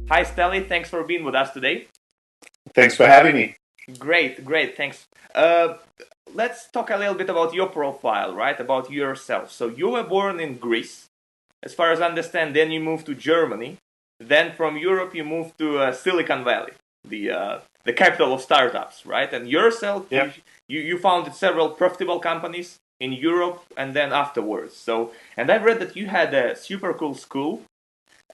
Hi, Steli. Thanks for being with us today. Thanks for having me. Great, great. Thanks. Uh, let's talk a little bit about your profile, right? About yourself. So you were born in Greece, as far as I understand. Then you moved to Germany. Then from Europe you moved to Silicon Valley, the capital of startups, right? And yourself, Yeah. you founded several profitable companies in Europe, and then afterwards. So, and I read that you had a super cool school,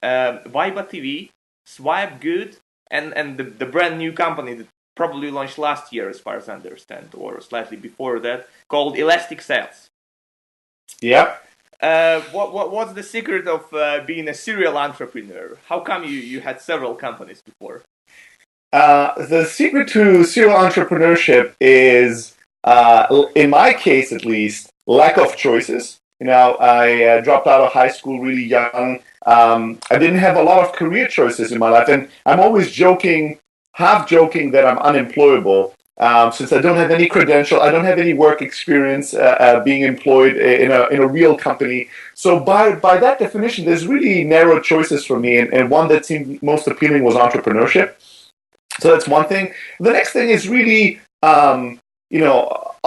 Viba TV, Swipe Good, and the brand new company that probably launched last year, as far as I understand, or slightly before that, called Elastic Sales. Yeah. What's the secret of being a serial entrepreneur? How come you had several companies before? The secret to serial entrepreneurship is, in my case at least, lack of choices. I dropped out of high school really young. I didn't have a lot of career choices in my life, and I'm always joking, half joking, that I'm unemployable. Since I don't have any credential, I don't have any work experience being employed in a real company. So by that definition, there's really narrow choices for me, and one that seemed most appealing was entrepreneurship. So that's one thing. The next thing is really,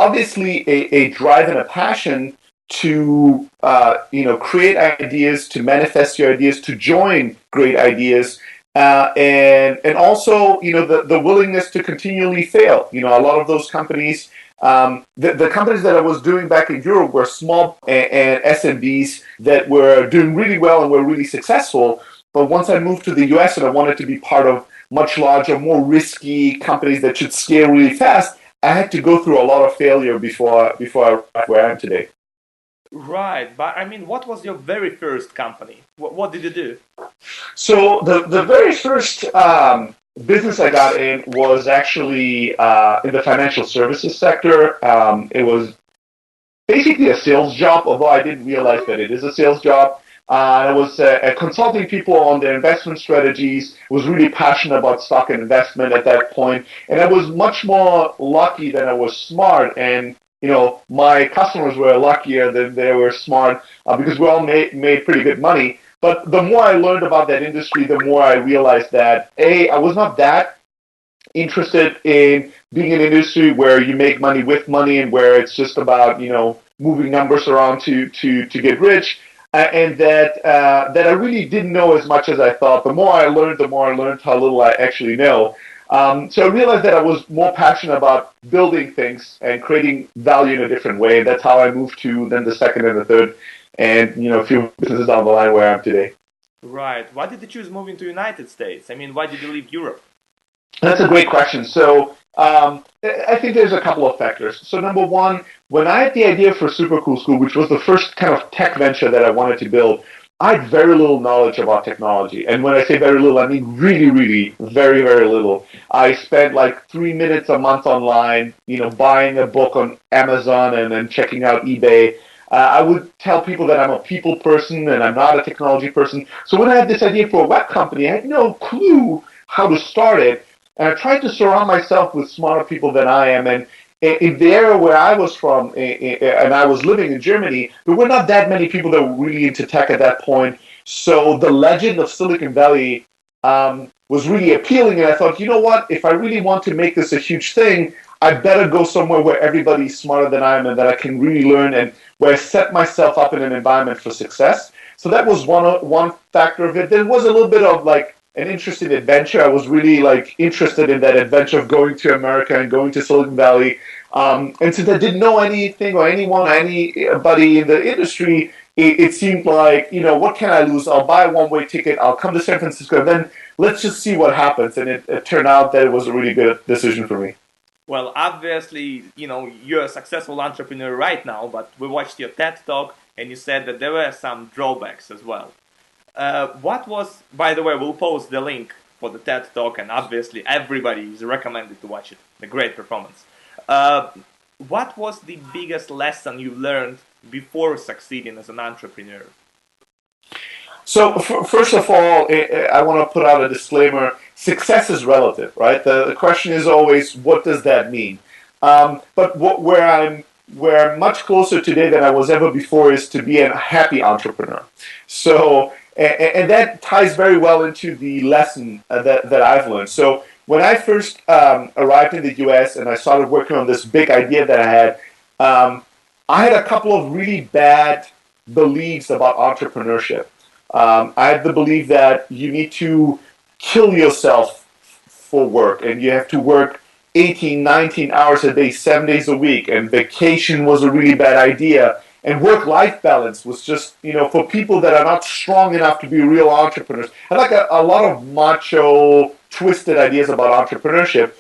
obviously a drive and a passion to, create ideas, to manifest your ideas, to join great ideas, and also, the willingness to continually fail. A lot of those companies, the companies that I was doing back in Europe were small and SMBs that were doing really well and were really successful. But once I moved to the US and I wanted to be part of much larger, more risky companies that should scale really fast, I had to go through a lot of failure before I arrived where I am today. Right, but I mean, what was your very first company? What did you do? So the very first business I got in was actually in the financial services sector. It was basically a sales job, although I didn't realize that it is a sales job. I was consulting people on their investment strategies, was really passionate about stock and investment at that point, and I was much more lucky than I was smart. And my customers were luckier than they were smart because we all made pretty good money. But the more I learned about that industry, the more I realized that I was not that interested in being in an industry where you make money with money and where it's just about moving numbers around to get rich, and that I really didn't know as much as I thought. The more I learned how little I actually know. So I realized that I was more passionate about building things and creating value in a different way. And that's how I moved to then the second and the third, and a few businesses down the line where I am today. Right. Why did you choose moving to United States? I mean, why did you leave Europe? That's a great question. So I think there's a couple of factors. So number one, when I had the idea for Super Cool School, which was the first kind of tech venture that I wanted to build, I had very little knowledge about technology. And when I say very little, I mean really, really very, very little. I spent like 3 minutes a month online, buying a book on Amazon and then checking out eBay. I would tell people that I'm a people person and I'm not a technology person. So when I had this idea for a web company, I had no clue how to start it. And I tried to surround myself with smarter people than I am. And in the area where I was from, and I was living in Germany, there were not that many people that were really into tech at that point. So the legend of Silicon Valley was really appealing. And I thought, you know what? If I really want to make this a huge thing, I better go somewhere where everybody's smarter than I am and that I can really learn and where I set myself up in an environment for success. So that was one factor of it. There was a little bit of like an interesting adventure. I was really like interested in that adventure of going to America and going to Silicon Valley. And since I didn't know anything or anyone, anybody in the industry, it seemed like, what can I lose? I'll buy a one-way ticket. I'll come to San Francisco. And then let's just see what happens. And it turned out that it was a really good decision for me. Well, obviously, you're a successful entrepreneur right now, but we watched your TED talk and you said that there were some drawbacks as well. What was, by the way, we'll post the link for the TED talk, and obviously everybody is recommended to watch it. A great performance. What was the biggest lesson you learned before succeeding as an entrepreneur? So first of all, I want to put out a disclaimer. Success is relative, right? The question is always, what does that mean? But where I'm where much closer today than I was ever before is to be a happy entrepreneur. So, and that ties very well into the lesson that I've learned. So, when I first arrived in the US and I started working on this big idea that um, I had a couple of really bad beliefs about entrepreneurship. I had the belief that you need to kill yourself for work and you have to work 18, 19 hours a day, 7 days a week, and vacation was a really bad idea. And work-life balance was just, for people that are not strong enough to be real entrepreneurs. I like a lot of macho, twisted ideas about entrepreneurship.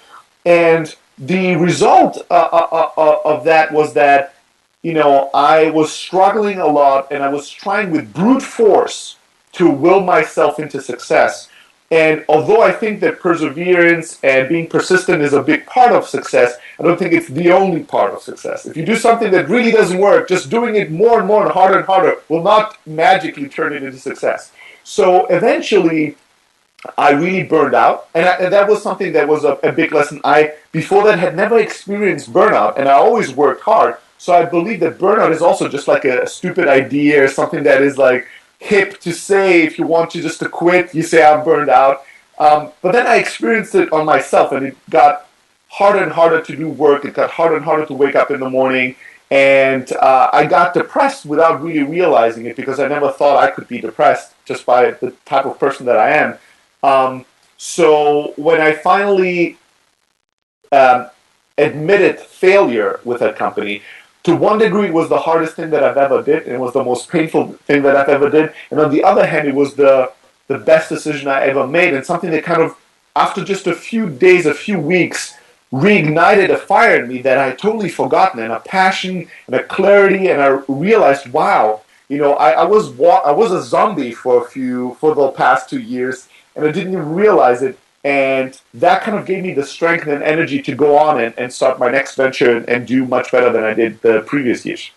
And the result of that was that, I was struggling a lot and I was trying with brute force to will myself into success. And although I think that perseverance and being persistent is a big part of success, I don't think it's the only part of success. If you do something that really doesn't work, just doing it more and more and harder will not magically turn it into success. So eventually, I really burned out, and that was something that was a big lesson. I, before that, had never experienced burnout, and I always worked hard. So I believe that burnout is also just like a stupid idea or something that is like hip to say. If you want to just to quit, you say I'm burned out. But then I experienced it on myself, and it got harder and harder to do work. It got harder and harder to wake up in the morning, and I got depressed without really realizing it because I never thought I could be depressed just by the type of person that I am. So when I finally admitted failure with that company, to one degree, it was the hardest thing that I've ever did, and it was the most painful thing that I've ever did. And on the other hand, it was the best decision I ever made, and something that kind of, after just a few days, a few weeks, reignited a fire in me that I had totally forgotten, and a passion and a clarity, and I realized, wow, I was a zombie for the past 2 years, and I didn't even realize it. And that kind of gave me the strength and energy to go on and start my next venture and do much better than I did the previous years.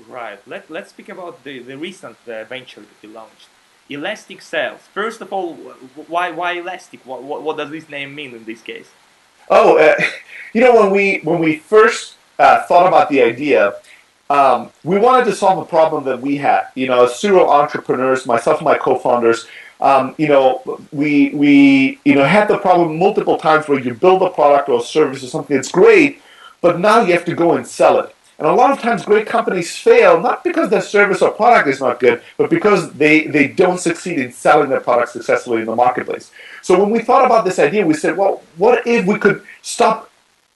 Right. Let's speak about the recent venture that you launched. Elastic Sales. First of all, why Elastic? What does this name mean in this case? Oh, when we first thought about the idea, we wanted to solve a problem that we had. As serial entrepreneurs, myself and my co-founders, we had the problem multiple times where you build a product or a service or something that's great, but now you have to go and sell it. And a lot of times great companies fail, not because their service or product is not good, but because they don't succeed in selling their product successfully in the marketplace. So when we thought about this idea, we said, well, what if we could stop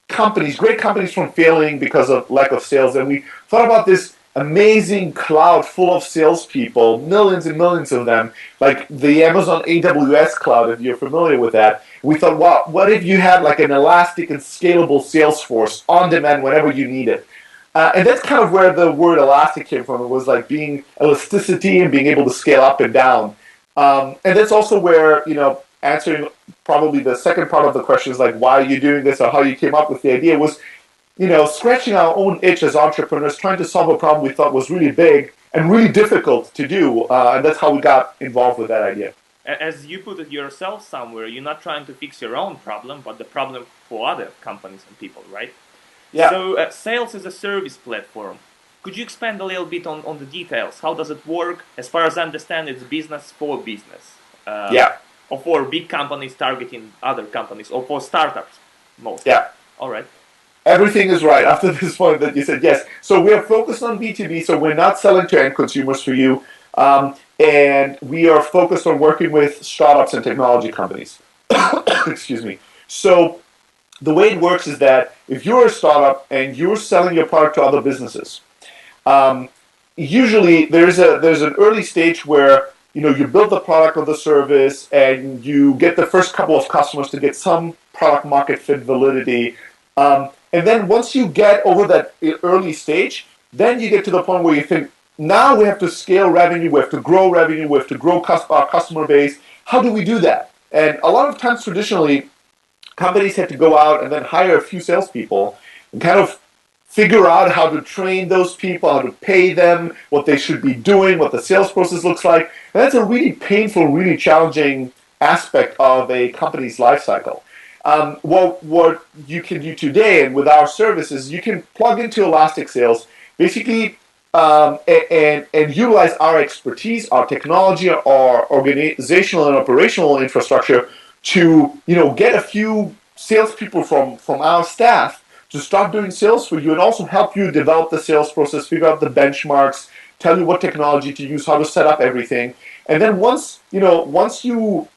great companies from failing because of lack of sales? And we thought about this amazing cloud full of salespeople, millions and millions of them, like the Amazon AWS cloud, if you're familiar with that. We thought, wow, what if you had like an elastic and scalable sales force on demand whenever you need it? And that's kind of where the word elastic came from. It was like being elasticity and being able to scale up and down. And that's also where, answering probably the second part of the question is like, why are you doing this or how you came up with the idea was, scratching our own itch as entrepreneurs, trying to solve a problem we thought was really big and really difficult to do. And that's how we got involved with that idea. As you put it yourself somewhere, you're not trying to fix your own problem, but the problem for other companies and people, right? Yeah. So sales is a service platform. Could you expand a little bit on the details? How does it work? As far as I understand, it's business for business. Yeah. Or for big companies targeting other companies, or for startups, mostly. Yeah. All right. Everything is right after this point that you said yes. So we are focused on B2B, so we're not selling to end consumers for you. And we are focused on working with startups and technology companies. Excuse me. So the way it works is that if you're a startup and you're selling your product to other businesses, usually there's an early stage where you build the product or the service and you get the first couple of customers to get some product market fit validity. And then once you get over that early stage, then you get to the point where you think, now we have to scale revenue, we have to grow revenue, we have to grow our customer base. How do we do that? And a lot of times traditionally, companies had to go out and then hire a few salespeople and kind of figure out how to train those people, how to pay them, what they should be doing, what the sales process looks like. And that's a really painful, really challenging aspect of a company's life cycle. What you can do today, and with our services, you can plug into Elastic Sales, basically, and utilize our expertise, our technology, our organizational and operational infrastructure to get a few salespeople from our staff to start doing sales for you, and also help you develop the sales process, figure out the benchmarks, tell you what technology to use, how to set up everything, and then um, once you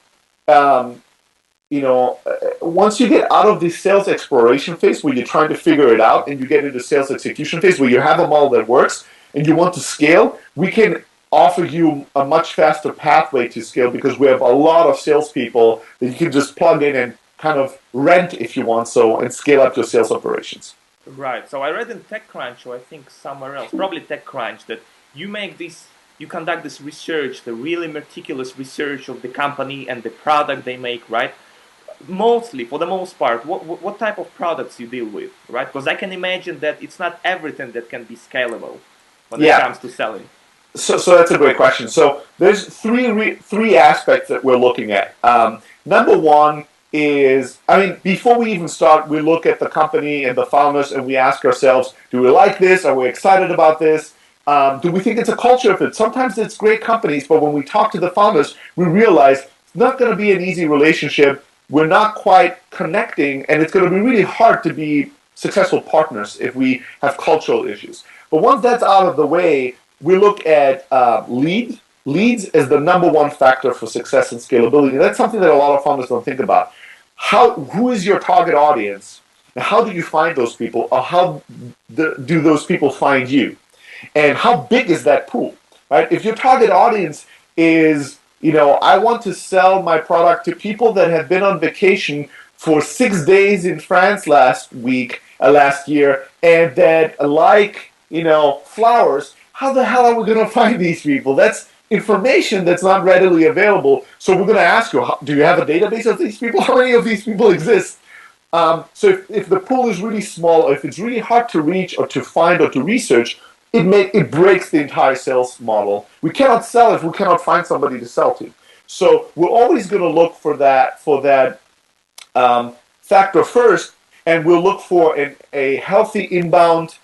get out of the sales exploration phase where you're trying to figure it out, and you get into sales execution phase where you have a model that works and you want to scale, we can offer you a much faster pathway to scale, because we have a lot of salespeople that you can just plug in and kind of rent, if you want so, and scale up your sales operations. Right. So I read in TechCrunch, or I think somewhere else, probably TechCrunch, that you conduct this research, the really meticulous research of the company and the product they make, right? Mostly, for the most part, what type of products you deal with, right? Because I can imagine that it's not everything that can be scalable when it comes to selling. So that's a great question. So there's three aspects that we're looking at. Number one is, before we even start, we look at the company and the founders, and we ask ourselves, do we like this? Are we excited about this? Do we think it's a culture fit? Sometimes it's great companies, but when we talk to the founders, we realize it's not going to be an easy relationship. We're not quite connecting, and it's going to be really hard to be successful partners if we have cultural issues. But once that's out of the way, we look at leads as the number one factor for success and scalability. That's something that a lot of founders don't think about. Who is your target audience? And how do you find those people? Or how do those people find you? And how big is that pool? Right? If your target audience is, I want to sell my product to people that have been on vacation for 6 days in France last year, and that like, flowers, how the hell are we going to find these people? That's information that's not readily available. So we're going to ask you, do you have a database of these people? How many of these people exist? So if the pool is really small, or if it's really hard to reach or to find or to research, it breaks the entire sales model. We cannot sell if we cannot find somebody to sell to. So we're always going to look for that factor first, and we'll look for a healthy inbound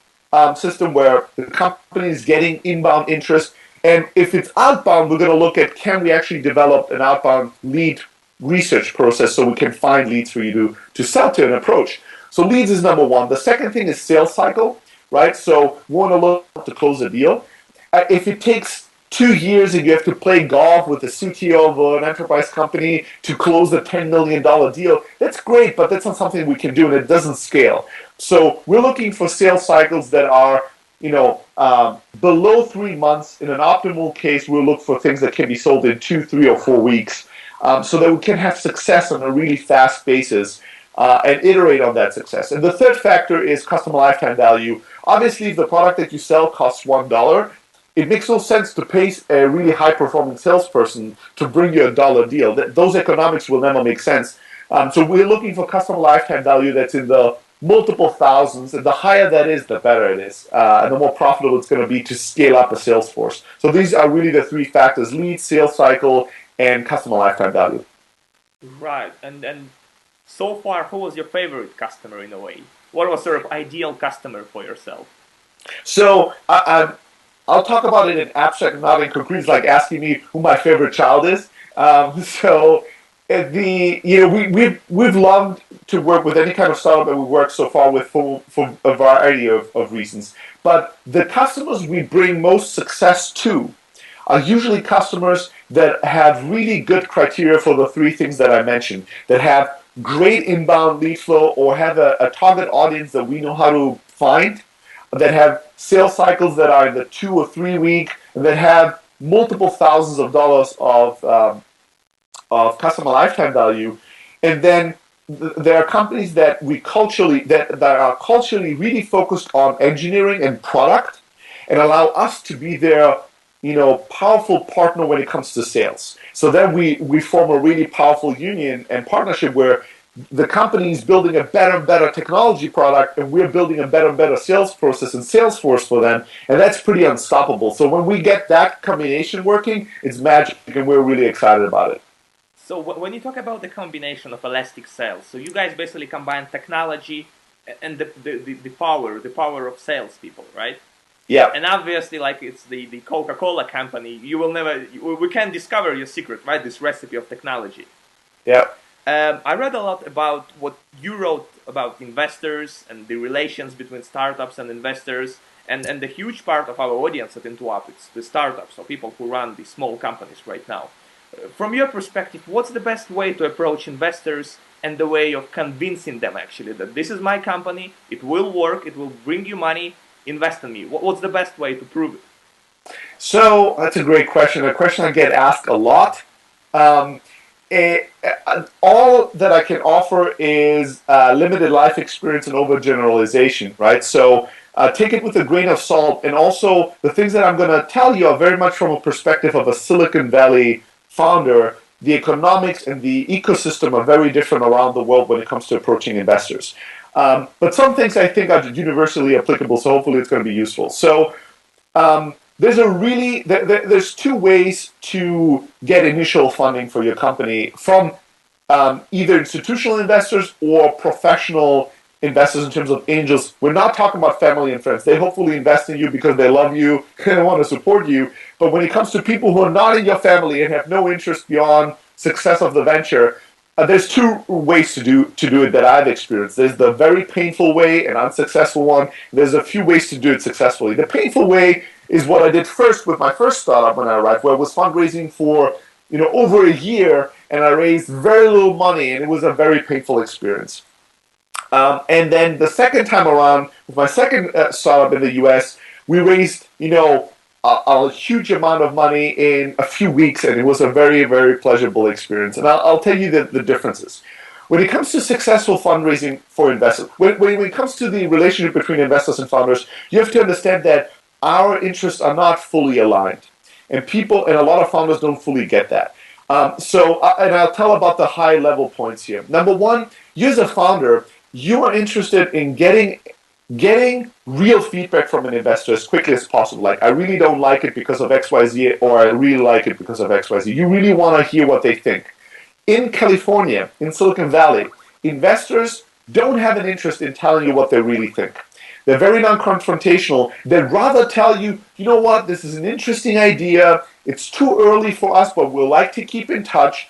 system where the company is getting inbound interest. And if it's outbound, we're going to look at, can we actually develop an outbound lead research process so we can find leads for you to sell to and approach. So leads is number one. The second thing is sales cycle, right? So we want to look to close a deal. If it takes 2 years and you have to play golf with the CTO of an enterprise company to close a $10 million deal, that's great, but that's not something we can do, and it doesn't scale. So we're looking for sales cycles that are below 3 months. In an optimal case, we'll look for things that can be sold in 2, 3, or 4 weeks, so that we can have success on a really fast basis and iterate on that success. And the third factor is customer lifetime value. Obviously, if the product that you sell costs $1, it makes no sense to pay a really high-performing salesperson to bring you a dollar deal. Those economics will never make sense. So we're looking for customer lifetime value that's in the multiple thousands, and the higher that is, the better it is, and the more profitable it's going to be to scale up a sales force. So these are really the three factors: lead, sales cycle, and customer lifetime value. Right. And so far, who was your favorite customer in a way? What was sort of ideal customer for yourself? So I'll talk about it in abstract, not in concrete. It's like asking me who my favorite child is. We've loved to work with any kind of startup that we work so far with for a variety of reasons. But the customers we bring most success to are usually customers that have really good criteria for the three things that I mentioned, that have great inbound lead flow, or have a target audience that we know how to find, that have sales cycles that are in the 2 or 3 week, and that have multiple thousands of dollars of customer lifetime value. And then there are companies that are culturally really focused on engineering and product, and allow us to be their powerful partner when it comes to sales. So then we form a really powerful union and partnership where the company is building a better and better technology product, and we're building a better and better sales process and sales force for them, and that's pretty unstoppable. So when we get that combination working, it's magic, and we're really excited about it. So when you talk about the combination of elastic sales, so you guys basically combine technology and the power of salespeople, right? Yeah. And obviously, like it's the Coca-Cola company, you will never, we can't discover your secret, right? This recipe of technology. Yeah. I read a lot about what you wrote about investors and the relations between startups and investors, and the huge part of our audience at In2up, it's the startups, so people who run the small companies right now. From your perspective, what's the best way to approach investors and the way of convincing them actually that this is my company, it will work, it will bring you money, invest in me? What's the best way to prove it? So that's a great question. A question I get asked a lot. Um, all that I can offer is limited life experience and overgeneralization, right? So take it with a grain of salt. And also, the things that I'm going to tell you are very much from a perspective of a Silicon Valley founder. The economics and the ecosystem are very different around the world when it comes to approaching investors. But some things I think are universally applicable, so hopefully it's going to be useful. So there's two ways to get initial funding for your company from either institutional investors or professional investors in terms of angels. We're not talking about family and friends. They hopefully invest in you because they love you and want to support you. But when it comes to people who are not in your family and have no interest beyond success of the venture, there's two ways to do it that I've experienced. There's the very painful way, an unsuccessful one. There's a few ways to do it successfully. The painful way is what I did first with my first startup when I arrived, where I was fundraising for over a year, and I raised very little money, and it was a very painful experience. And then the second time around, with my second startup in the U.S., we raised a huge amount of money in a few weeks, and it was a very, very pleasurable experience. And I'll tell you the differences. When it comes to successful fundraising for investors, when it comes to the relationship between investors and founders, you have to understand that our interests are not fully aligned. And a lot of founders don't fully get that. And I'll tell about the high level points here. Number one, you as a founder, you are interested in getting real feedback from an investor as quickly as possible. Like, I really don't like it because of XYZ, or I really like it because of XYZ. You really want to hear what they think. In California, in Silicon Valley, investors don't have an interest in telling you what they really think. They're very non-confrontational. They'd rather tell you, you know what, this is an interesting idea. It's too early for us, but we'll like to keep in touch.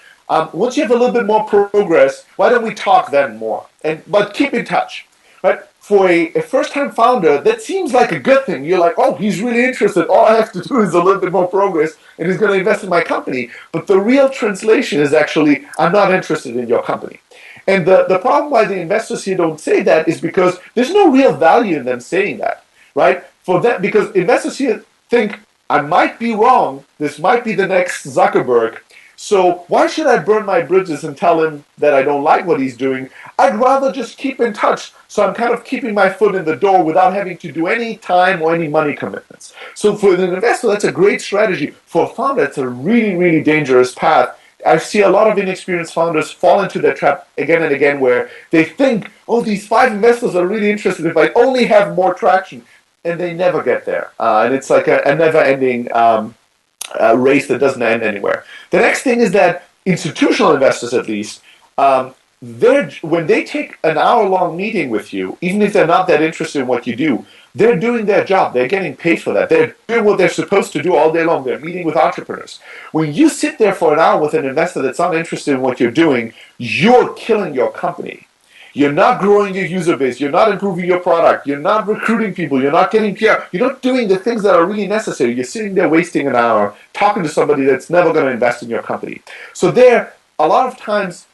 Once you have a little bit more progress, why don't we talk then more? But keep in touch. Right? For a first-time founder, that seems like a good thing. You're like, oh, he's really interested. All I have to do is a little bit more progress, and he's going to invest in my company. But the real translation is actually, I'm not interested in your company. And the problem why the investors here don't say that is because there's no real value in them saying that, right? For them, because investors here think, I might be wrong. This might be the next Zuckerberg. So why should I burn my bridges and tell him that I don't like what he's doing? I'd rather just keep in touch. So I'm kind of keeping my foot in the door without having to do any time or any money commitments. So for an investor, that's a great strategy. For a founder, it's a really, really dangerous path. I see a lot of inexperienced founders fall into that trap again and again where they think, oh, these 5 investors are really interested if I only have more traction. And they never get there. And it's like a never-ending race that doesn't end anywhere. The next thing is that institutional investors, at least, when they take an hour-long meeting with you, even if they're not that interested in what you do, they're doing their job. They're getting paid for that. They're doing what they're supposed to do all day long. They're meeting with entrepreneurs. When you sit there for an hour with an investor that's not interested in what you're doing, you're killing your company. You're not growing your user base. You're not improving your product. You're not recruiting people. You're not getting PR. You're not doing the things that are really necessary. You're sitting there wasting an hour talking to somebody that's never going to invest in your company. So a lot of times,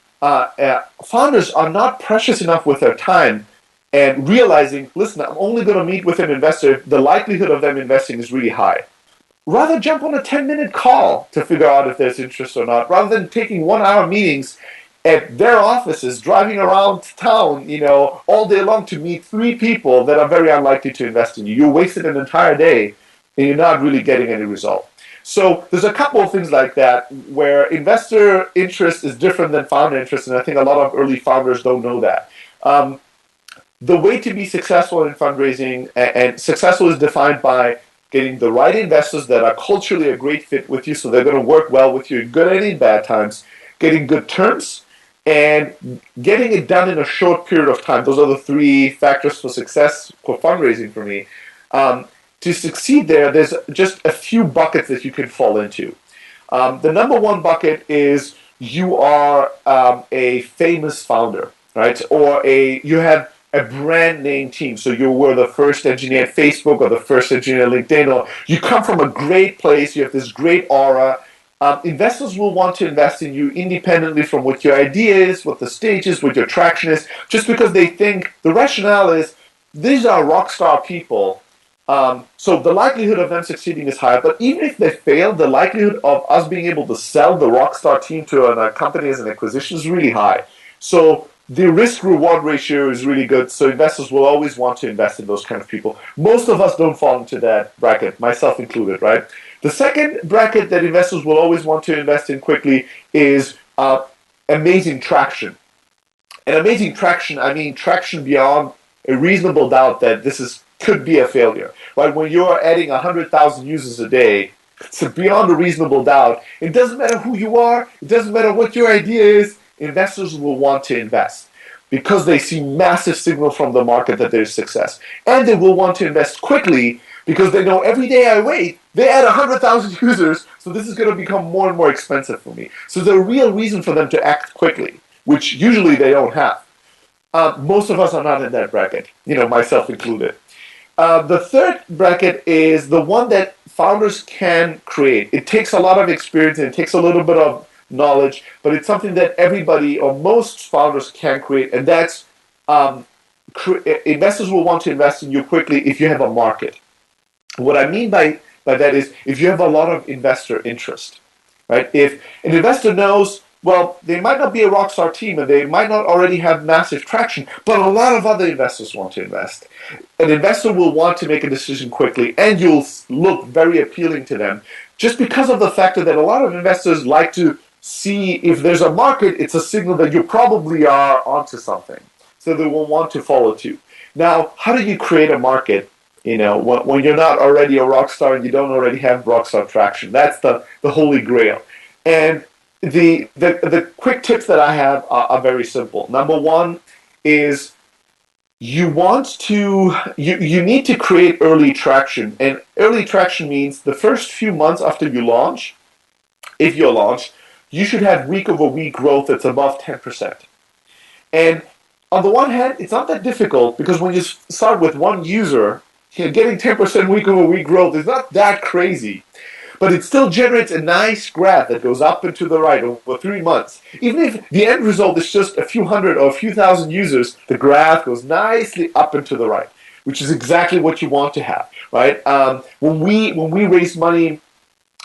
founders are not precious enough with their time and realizing, listen, I'm only going to meet with an investor if the likelihood of them investing is really high. Rather jump on a 10-minute call to figure out if there's interest or not, rather than taking 1-hour meetings at their offices, driving around town, all day long to meet 3 people that are very unlikely to invest in you. You wasted an entire day and you're not really getting any result. So there's a couple of things like that where investor interest is different than founder interest, and I think a lot of early founders don't know that. The way to be successful in fundraising, and successful is defined by getting the right investors that are culturally a great fit with you, so they're going to work well with you in good and in bad times, getting good terms, and getting it done in a short period of time. Those are the three factors for success for fundraising for me. To succeed there, there's just a few buckets that you can fall into. The number one bucket is you are a famous founder, right? Or you have a brand name team. So you were the first engineer at Facebook or the first engineer at LinkedIn, or you come from a great place, you have this great aura. Investors will want to invest in you independently from what your idea is, what the stage is, what your traction is, just because they think the rationale is these are rock star people. So the likelihood of them succeeding is higher, but even if they fail, the likelihood of us being able to sell the Rockstar team to a company as an acquisition is really high. So the risk-reward ratio is really good, so investors will always want to invest in those kind of people. Most of us don't fall into that bracket, myself included, right? The second bracket that investors will always want to invest in quickly is amazing traction. And amazing traction, I mean traction beyond a reasonable doubt that could be a failure. Right? When you're adding 100,000 users a day, it's beyond a reasonable doubt. It doesn't matter who you are. It doesn't matter what your idea is. Investors will want to invest because they see massive signal from the market that there's success. And they will want to invest quickly because they know every day I wait, they add 100,000 users, so this is going to become more and more expensive for me. So there's a real reason for them to act quickly, which usually they don't have. Most of us are not in that bracket, myself included. The third bracket is the one that founders can create. It takes a lot of experience and it takes a little bit of knowledge, but it's something that everybody or most founders can create, and that's investors will want to invest in you quickly if you have a market. What I mean by that is if you have a lot of investor interest, right? If an investor knows, well, they might not be a rockstar team and they might not already have massive traction, but a lot of other investors want to invest. An investor will want to make a decision quickly and you'll look very appealing to them just because of the factor that a lot of investors like to see if there's a market, it's a signal that you probably are onto something. So they will want to follow too. Now, how do you create a market? When you're not already a rock star and you don't already have rock star traction. That's the holy grail. And the quick tips that I have are very simple. Number one is you need to create early traction. And early traction means the first few months after you launch, if you're launched, you should have week over week growth that's above 10%. And on the one hand, it's not that difficult because when you start with one user, getting 10% week over week growth is not that crazy. But it still generates a nice graph that goes up and to the right over 3 months. Even if the end result is just a few hundred or a few thousand users, the graph goes nicely up and to the right, which is exactly what you want to have, right? When we raised money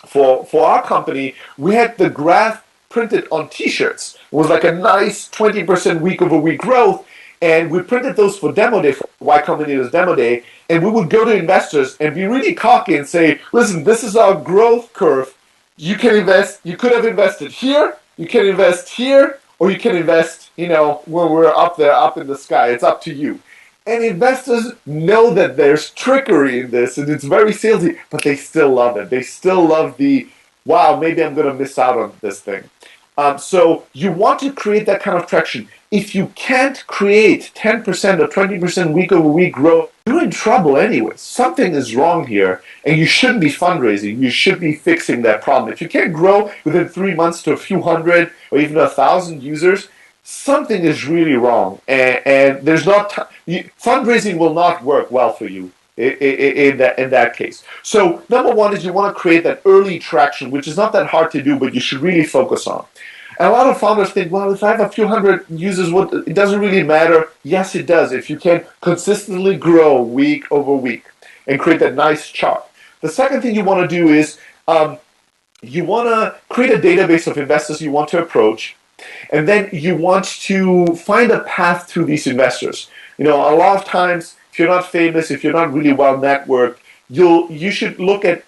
for our company, we had the graph printed on T-shirts. It was like a nice 20% week over week growth, and we printed those for demo day, for Y Combinator's demo day, and we would go to investors and be really cocky and say, listen, this is our growth curve. You could have invested here, you can invest here, or you can invest, when we're up there, up in the sky. It's up to you. And investors know that there's trickery in this, and it's very salesy, but they still love it. They still love wow, maybe I'm going to miss out on this thing. So you want to create that kind of traction. If you can't create 10% or 20% week over week growth, you're in trouble anyway. Something is wrong here, and you shouldn't be fundraising. You should be fixing that problem. If you can't grow within 3 months to a few hundred or even 1,000 users, something is really wrong. And there's fundraising will not work well for you in that case. So number one is you want to create that early traction, which is not that hard to do, but you should really focus on. And a lot of founders think, well, if I have a few hundred users, it doesn't really matter. Yes, it does. If you can consistently grow week over week and create that nice chart. The second thing you want to do is you want to create a database of investors you want to approach, and then you want to find a path through these investors. A lot of times, if you're not famous, if you're not really well networked, you should look at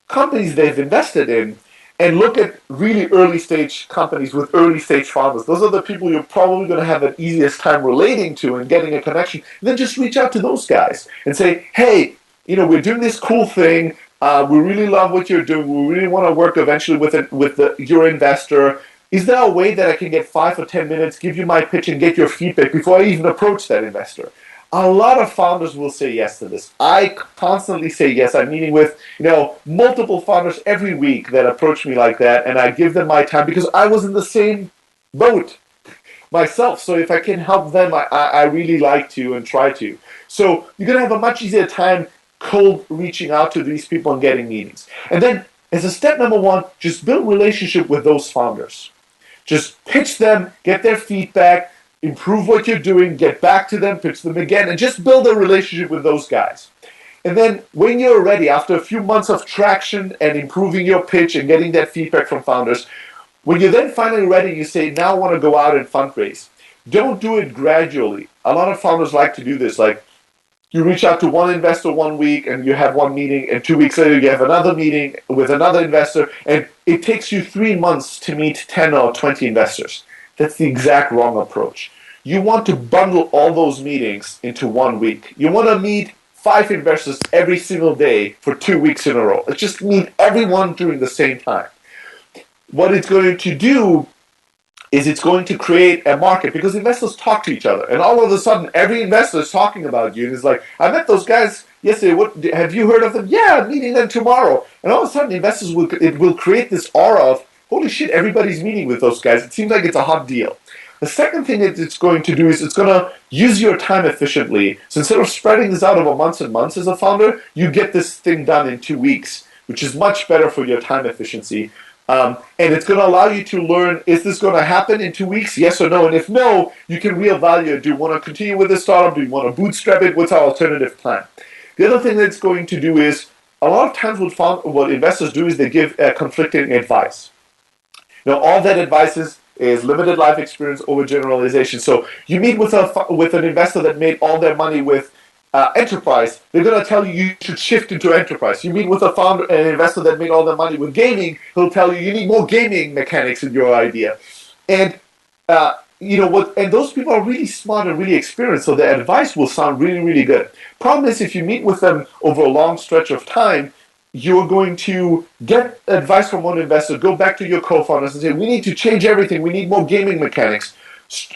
companies they've invested in and look at really early stage companies with early stage founders. Those are the people you're probably going to have the easiest time relating to and getting a connection. And then just reach out to those guys and say, hey, we're doing this cool thing. We really love what you're doing. We really want to work eventually with your investor. is there a way that I can get 5 or 10 minutes, give you my pitch, and get your feedback before I even approach that investor? A lot of founders will say yes to this. I constantly say yes. I'm meeting with, multiple founders every week that approach me like that, and I give them my time because I was in the same boat myself. So if I can help them, I really like to and try to. So you're going to have a much easier time cold reaching out to these people and getting meetings. And then as a step number one, just build relationship with those founders. Just pitch them, get their feedback, improve what you're doing, get back to them, pitch them again, and just build a relationship with those guys. And then when you're ready, after a few months of traction and improving your pitch and getting that feedback from founders, when you're then finally ready, you say, now I want to go out and fundraise. Don't do it gradually. A lot of founders like to do this. Like, you reach out to one investor one week and you have one meeting, and 2 weeks later you have another meeting with another investor, and it takes you 3 months to meet 10 or 20 investors. That's the exact wrong approach. You want to bundle all those meetings into 1 week. You want to meet 5 investors every single day for 2 weeks in a row. Let's just meet everyone during the same time. What it's going to do is it's going to create a market because investors talk to each other, and all of a sudden every investor is talking about you, and it's like, I met those guys yesterday, what have you heard of them? Yeah, I'm meeting them tomorrow. And all of a sudden investors will create this aura of, holy shit, everybody's meeting with those guys. It seems like it's a hot deal. The second thing that it's going to do is it's going to use your time efficiently. So instead of spreading this out over months and months as a founder, you get this thing done in 2 weeks, which is much better for your time efficiency. And it's going to allow you to learn, is this going to happen in 2 weeks? Yes or no? And if no, you can reevaluate. Do you want to continue with this startup? Do you want to bootstrap it? What's our alternative plan? The other thing that it's going to do is, a lot of times what investors do is they give conflicting advice. All that advice is limited life experience over generalization. So you meet with an investor that made all their money with enterprise, they're going to tell you you should shift into enterprise. You meet with an investor that made all their money with gaming, he'll tell you you need more gaming mechanics in your idea. And and those people are really smart and really experienced, so their advice will sound really, really good. Problem is, if you meet with them over a long stretch of time, you're going to get advice from one investor, go back to your co-founders and say, we need to change everything, we need more gaming mechanics.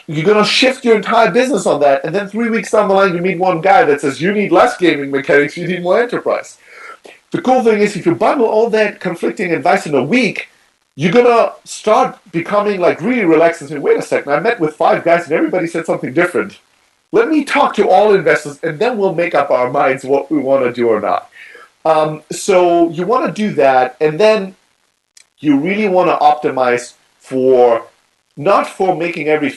You're going to shift your entire business on that, and then 3 weeks down the line you meet one guy that says you need less gaming mechanics, you need more enterprise. The cool thing is, if you bundle all that conflicting advice in a week, you're going to start becoming like really relaxed and say, wait a second, I met with 5 guys and everybody said something different. Let me talk to all investors and then we'll make up our minds what we want to do or not. So you want to do that, and then you really want to optimize for, not for making every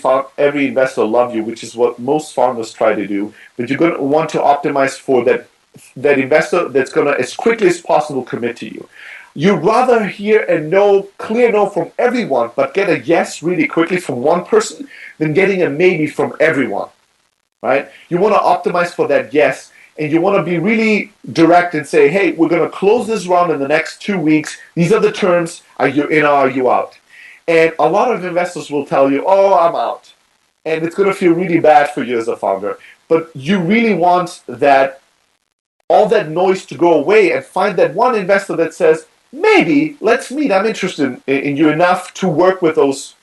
investor love you, which is what most founders try to do, but you're going to want to optimize for that investor that's going to, as quickly as possible, commit to you. You'd rather hear a clear no from everyone, but get a yes really quickly from one person than getting a maybe from everyone, right? You want to optimize for that yes, and you want to be really direct and say, hey, we're going to close this round in the next 2 weeks. These are the terms. Are you in or are you out? And a lot of investors will tell you, oh, I'm out. And it's going to feel really bad for you as a founder. But you really want all that noise to go away and find that one investor that says, maybe, let's meet. I'm interested in you enough to work with those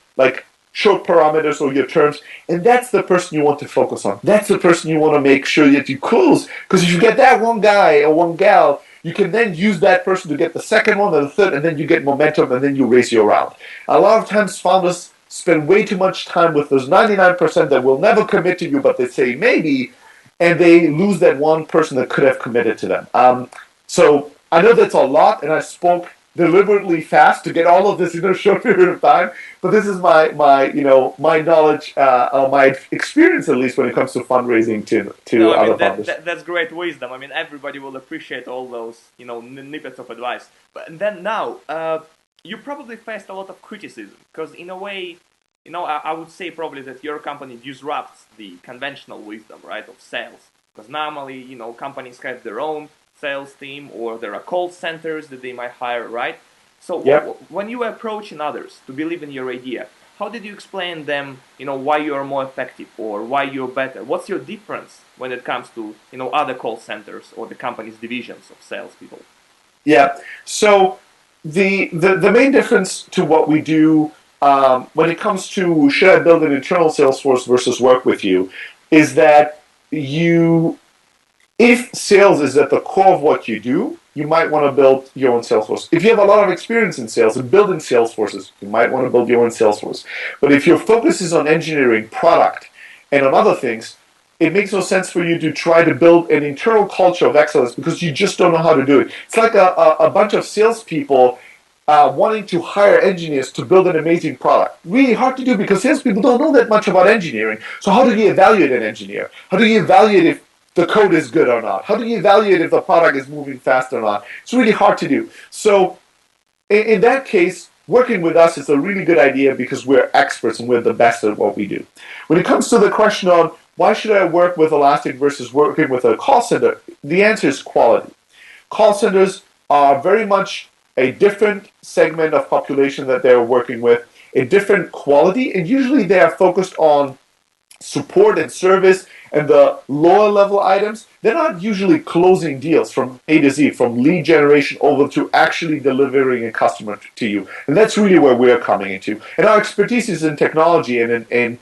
short parameters or your terms. And that's the person you want to focus on. That's the person you want to make sure that you close. Because if you get that one guy or one gal, you can then use that person to get the second one or the third, and then you get momentum, and then you raise your round. A lot of times founders spend way too much time with those 99% that will never commit to you, but they say maybe, and they lose that one person that could have committed to them. So I know that's a lot, and I spoke deliberately fast to get all of this in a short period of time, but this is my knowledge, my experience at least when it comes to fundraising to other founders. That's great wisdom. I mean, everybody will appreciate all those snippets of advice. But then now, you probably faced a lot of criticism because in a way, I would say probably that your company disrupts the conventional wisdom, right, of sales. Because normally, companies have their own sales team, or there are call centers that they might hire, right? So when you are approaching others to believe in your idea, how did you explain them, why you are more effective or why you're better? What's your difference when it comes to, other call centers or the company's divisions of salespeople? Yeah. So the main difference to what we do when it comes to should I build an internal sales force versus work with you, is that you if sales is at the core of what you do, you might want to build your own sales force. If you have a lot of experience in sales and building sales forces, you might want to build your own sales force. But if your focus is on engineering, product, and on other things, it makes no sense for you to try to build an internal culture of excellence because you just don't know how to do it. It's like a bunch of salespeople wanting to hire engineers to build an amazing product. Really hard to do because salespeople don't know that much about engineering. So how do you evaluate an engineer? How do you evaluate if the code is good or not? How do you evaluate if the product is moving fast or not? It's really hard to do. So in that case, working with us is a really good idea because we're experts and we're the best at what we do. When it comes to the question on why should I work with Elastic versus working with a call center, the answer is quality. Call centers are very much a different segment of population that they're working with, a different quality, and usually they are focused on support and service and the lower level items. They're not usually closing deals from A to Z, from lead generation over to actually delivering a customer to you. And that's really where we're coming into. And our expertise is in technology and in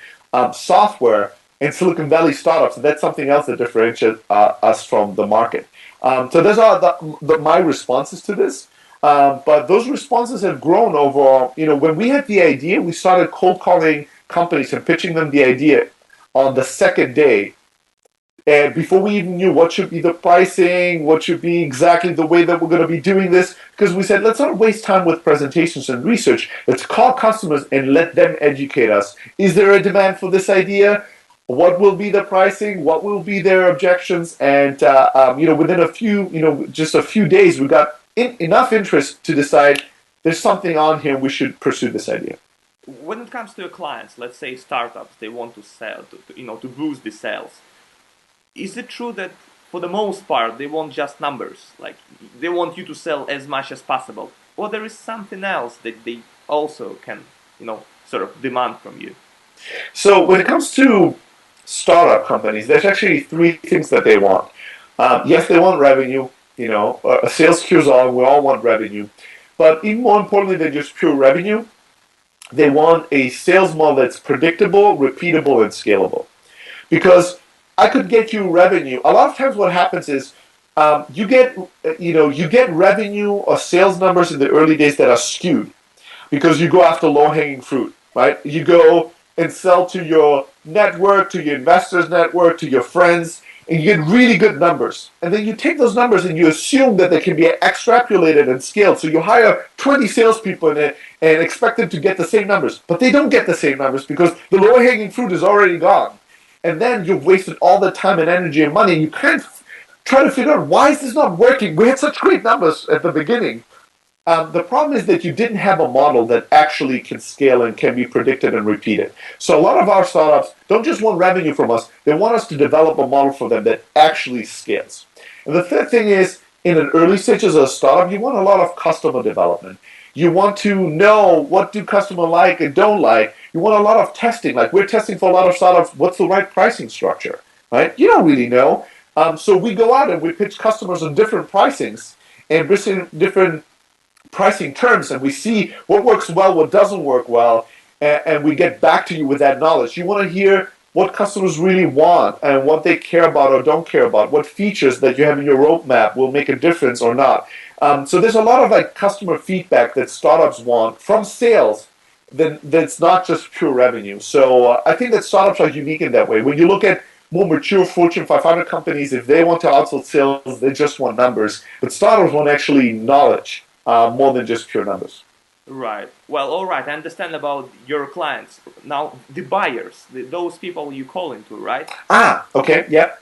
software and Silicon Valley startups. And that's something else that differentiates us from the market. So those are my responses to this. But those responses have grown overall. You know, when we had the idea, we started cold calling companies and pitching them the idea on the second day. And before we even knew what should be the pricing, what should be exactly the way that we're going to be doing this, because we said, let's not waste time with presentations and research. Let's call customers and let them educate us. Is there a demand for this idea? What will be the pricing? What will be their objections? And within just a few days, we got enough interest to decide there's something on here. We should pursue this idea. When it comes to your clients, let's say startups, they want to sell, to boost the sales. Is it true that for the most part they want just numbers, like they want you to sell as much as possible, or there is something else that they also can, sort of demand from you? So when it comes to startup companies, there's actually three things that they want. Yes, they want revenue. Sales cures all. We all want revenue, but even more importantly than just pure revenue, they want a sales model that's predictable, repeatable, and scalable. Because I could get you revenue. A lot of times, what happens is you get revenue or sales numbers in the early days that are skewed because you go after low-hanging fruit, right? You go and sell to your network, to your investors' network, to your friends, and you get really good numbers. And then you take those numbers and you assume that they can be extrapolated and scaled. So you hire 20 salespeople in it and expect them to get the same numbers. But they don't get the same numbers because the low-hanging fruit is already gone. And then you've wasted all the time and energy and money. And you can't try to figure out, why is this not working? We had such great numbers at the beginning. The problem is that you didn't have a model that actually can scale and can be predicted and repeated. So a lot of our startups don't just want revenue from us, they want us to develop a model for them that actually scales. And the third thing is, in an early stage as a startup, you want a lot of customer development. You want to know what do customers like and don't like. You want a lot of testing. Like we're testing for a lot of startups, what's the right pricing structure, right? You don't really know. So we go out and we pitch customers on different pricings and different pricing terms, and we see what works well, what doesn't work well, and we get back to you with that knowledge. You want to hear what customers really want and what they care about or don't care about, what features that you have in your roadmap will make a difference or not. So there's a lot of customer feedback that startups want from sales that's not just pure revenue. So I think that startups are unique in that way. When you look at more mature Fortune 500 companies, if they want to outsource sales, they just want numbers. But startups want actually knowledge. More than just pure numbers. Right. Well, all right. I understand about your clients. Now, the buyers, those people you call into, right? Okay. Yeah.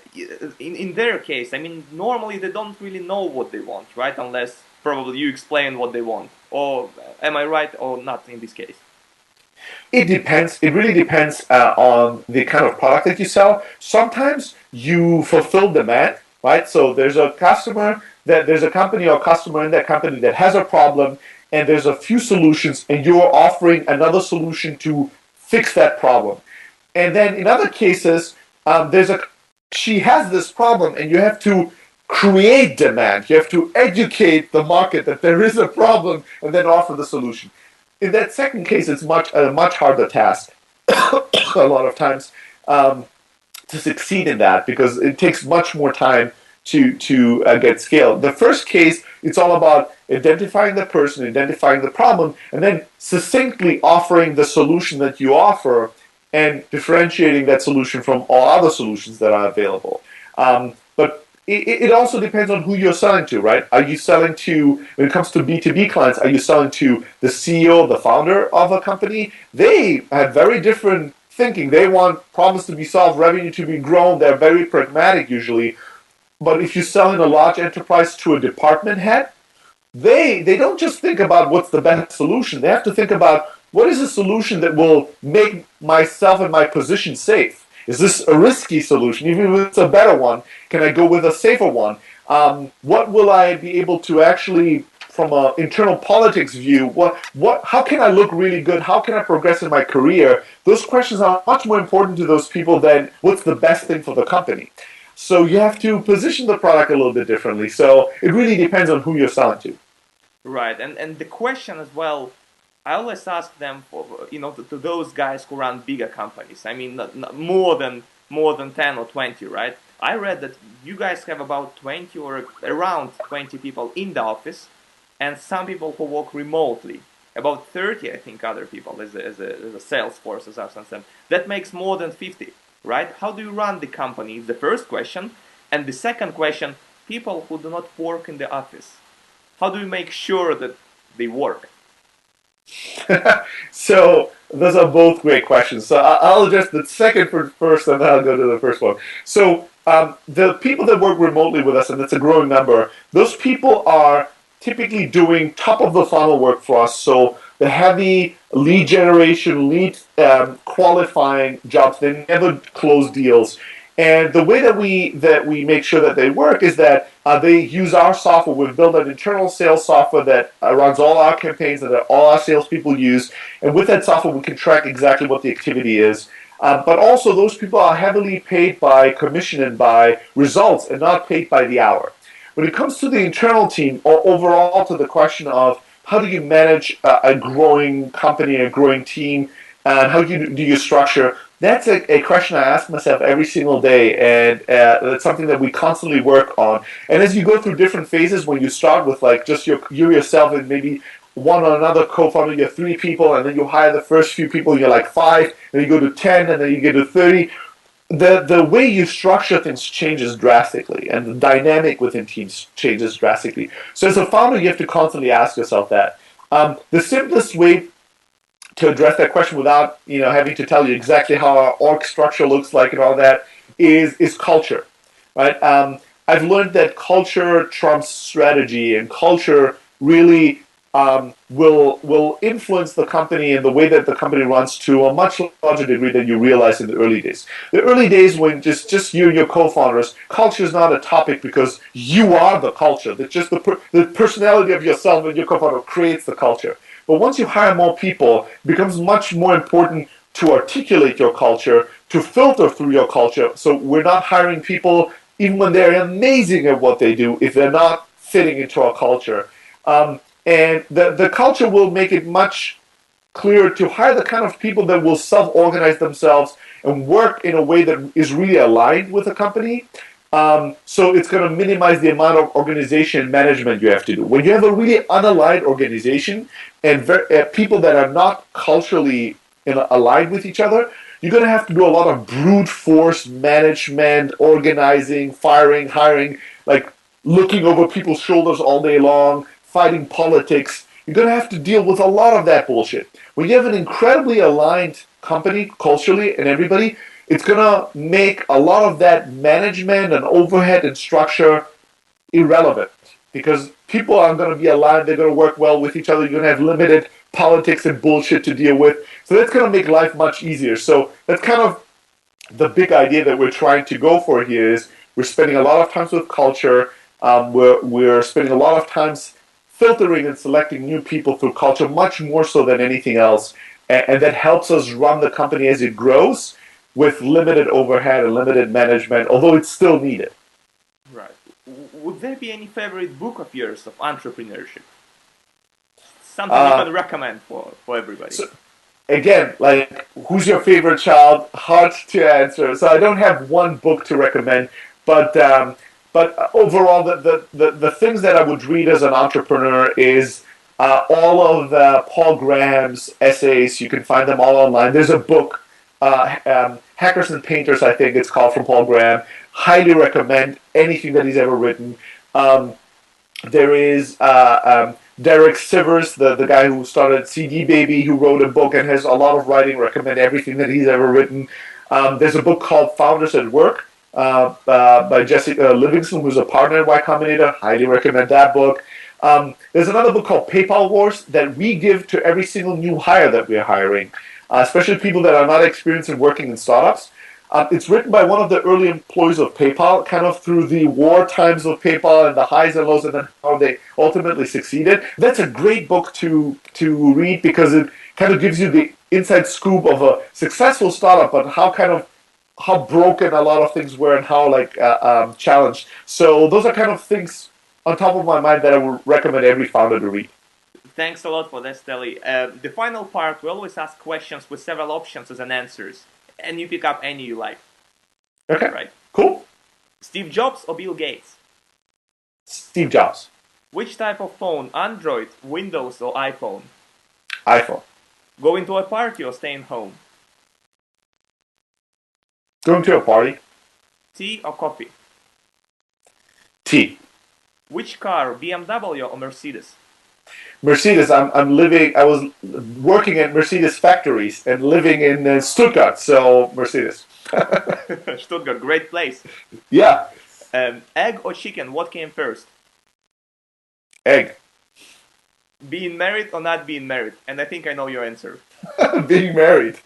In their case, I mean, normally they don't really know what they want, right? Unless probably you explain what they want. Or am I right or not in this case? It depends. It really depends on the kind of product that you sell. Sometimes you fulfill demand, right? So there's a company or customer in that company that has a problem, and there's a few solutions, and you're offering another solution to fix that problem. And then in other cases, she has this problem, and you have to create demand. You have to educate the market that there is a problem, and then offer the solution. in that second case, it's a much harder task a lot of times to succeed in that because it takes much more time to get scale. The first case, it's all about identifying the person, identifying the problem, and then succinctly offering the solution that you offer and differentiating that solution from all other solutions that are available. But it also depends on who you're selling to, right? Are you selling to, when it comes to B2B clients, are you selling to the CEO, the founder of a company? They have very different thinking. They want problems to be solved, revenue to be grown. They're very pragmatic usually. But if you're selling a large enterprise to a department head, they don't just think about what's the best solution. They have to think about what is a solution that will make myself and my position safe. Is this a risky solution? Even if it's a better one, can I go with a safer one? What will I be able to actually, from an internal politics view, how can I look really good? How can I progress in my career? Those questions are much more important to those people than what's the best thing for the company. So you have to position the product a little bit differently. So it really depends on who you're selling to. Right, and the question as well, I always ask them for, to those guys who run bigger companies. I mean, not more than 10 or 20, right? I read that you guys have about 20 or around 20 people in the office, and some people who work remotely. About 30, I think, other people as a sales force, as I've said. That makes more than 50, right? How do you run the company? Is the first question, and the second question: people who do not work in the office. How do you make sure that they work? So those are both great questions. So I'll address the second first, and then I'll go to the first one. So the people that work remotely with us, and it's a growing number, those people are typically doing top of the funnel work for us. So the heavy lead generation, lead qualifying jobs, they never close deals. And the way that we make sure that they work is that they use our software. We've built an internal sales software that runs all our campaigns and that all our salespeople use. And with that software, we can track exactly what the activity is. But also, those people are heavily paid by commission and by results, and not paid by the hour. When it comes to the internal team, or overall to the question of how do you manage a growing company, a growing team, and how do you structure? That's a question I ask myself every single day, and it's something that we constantly work on. And as you go through different phases, when you start with like just you yourself and maybe one or another co-founder, you're 3 people, and then you hire the first few people, you're like 5, then you go to 10, and then you get to 30. The way you structure things changes drastically, and the dynamic within teams changes drastically. So as a founder, you have to constantly ask yourself that. The simplest way to address that question without having to tell you exactly how our org structure looks like and all that is culture, right? I've learned that culture trumps strategy, and culture really will influence the company and the way that the company runs to a much larger degree than you realize in the early days. The early days when just you and your co-founders, culture is not a topic because you are the culture. That just the personality of yourself and your co-founder creates the culture. But once you hire more people, it becomes much more important to articulate your culture, to filter through your culture. So we're not hiring people, even when they're amazing at what they do, if they're not fitting into our culture. And the culture will make it much clearer to hire the kind of people that will self-organize themselves and work in a way that is really aligned with the company. So it's going to minimize the amount of organization and management you have to do. When you have a really unaligned organization and people that are not culturally aligned with each other, you're going to have to do a lot of brute force management, organizing, firing, hiring, like looking over people's shoulders all day long, fighting politics. You're going to have to deal with a lot of that bullshit. When you have an incredibly aligned company culturally and everybody, it's going to make a lot of that management and overhead and structure irrelevant because people are going to be aligned. They're going to work well with each other. You're going to have limited politics and bullshit to deal with. So that's going to make life much easier. So that's kind of the big idea that we're trying to go for here is we're spending a lot of time with culture. We're spending a lot of times filtering and selecting new people through culture, much more so than anything else. And that helps us run the company as it grows with limited overhead and limited management, although it's still needed. Right. Would there be any favorite book of yours of entrepreneurship? Something you can recommend for everybody. So, again, like, who's your favorite child? Hard to answer. So I don't have one book to recommend, but overall, the things that I would read as an entrepreneur is all of Paul Graham's essays. You can find them all online. There's a book, Hackers and Painters, I think it's called, from Paul Graham. Highly recommend anything that he's ever written. There is Derek Sivers, the guy who started CD Baby, who wrote a book and has a lot of writing. Recommend everything that he's ever written. There's a book called Founders at Work by Jessica Livingston, who's a partner at Y Combinator. Highly recommend that book. There's another book called PayPal Wars that we give to every single new hire that we're hiring, especially people that are not experienced in working in startups. It's written by one of the early employees of PayPal, kind of through the war times of PayPal and the highs and lows, and then how they ultimately succeeded. That's a great book to read because it kind of gives you the inside scoop of a successful startup, but how broken a lot of things were and how challenged. So those are kind of things on top of my mind that I would recommend every founder to read. Thanks a lot for that, Steli. The final part, we always ask questions with several options as an answers. And you pick up any you like. Okay. Right. Cool. Steve Jobs or Bill Gates? Steve Jobs. Which type of phone? Android, Windows, or iPhone? iPhone. Going to a party or staying home? Going to a party. Tea or coffee? Tea. Which car? BMW or Mercedes? Mercedes. I was working at Mercedes factories and living in Stuttgart, so Mercedes. Stuttgart, great place. Yeah. Egg or chicken? What came first? Egg. Being married or not being married? And I think I know your answer. Being married.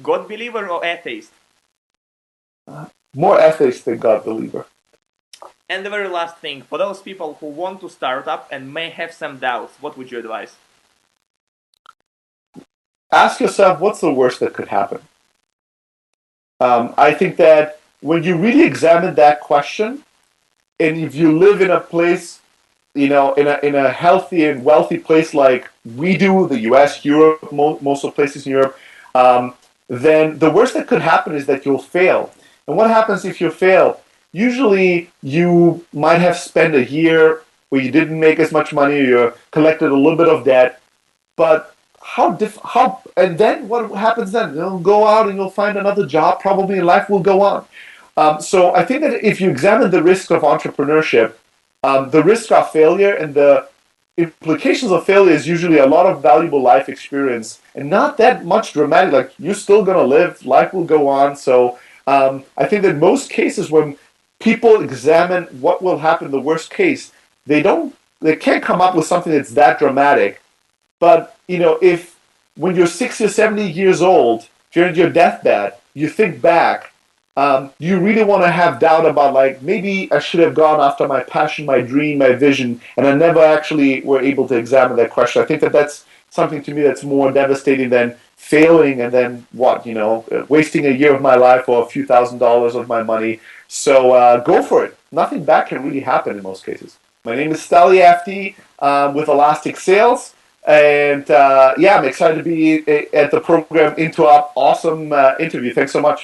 God believer or atheist? More atheist than God believer. And the very last thing, for those people who want to start up and may have some doubts, what would you advise? Ask yourself, what's the worst that could happen? I think that when you really examine that question, and if you live in a place, in a healthy and wealthy place like we do, the U.S., Europe, most of the places in Europe, then the worst that could happen is that you'll fail. And what happens if you fail? Usually, you might have spent a year where you didn't make as much money, you collected a little bit of debt, but and then what happens then? You'll go out and you'll find another job, probably, and life will go on. So I think that if you examine the risk of entrepreneurship, the risk of failure and the implications of failure is usually a lot of valuable life experience and not that much dramatic. Like, you're still going to live, life will go on. So I think that most cases when people examine what will happen in the worst case, they can't come up with something that's that dramatic. But, if when you're 60 or 70 years old, if you're in your deathbed, you think back, you really want to have doubt about, like, maybe I should have gone after my passion, my dream, my vision, and I never actually were able to examine that question. I think that that's something to me that's more devastating than failing and then wasting a year of my life or a few $1,000s of my money. So go for it. Nothing bad can really happen in most cases. My name is Steli Efti with Elastic Sales. And I'm excited to be at the program In2up. Awesome interview. Thanks so much.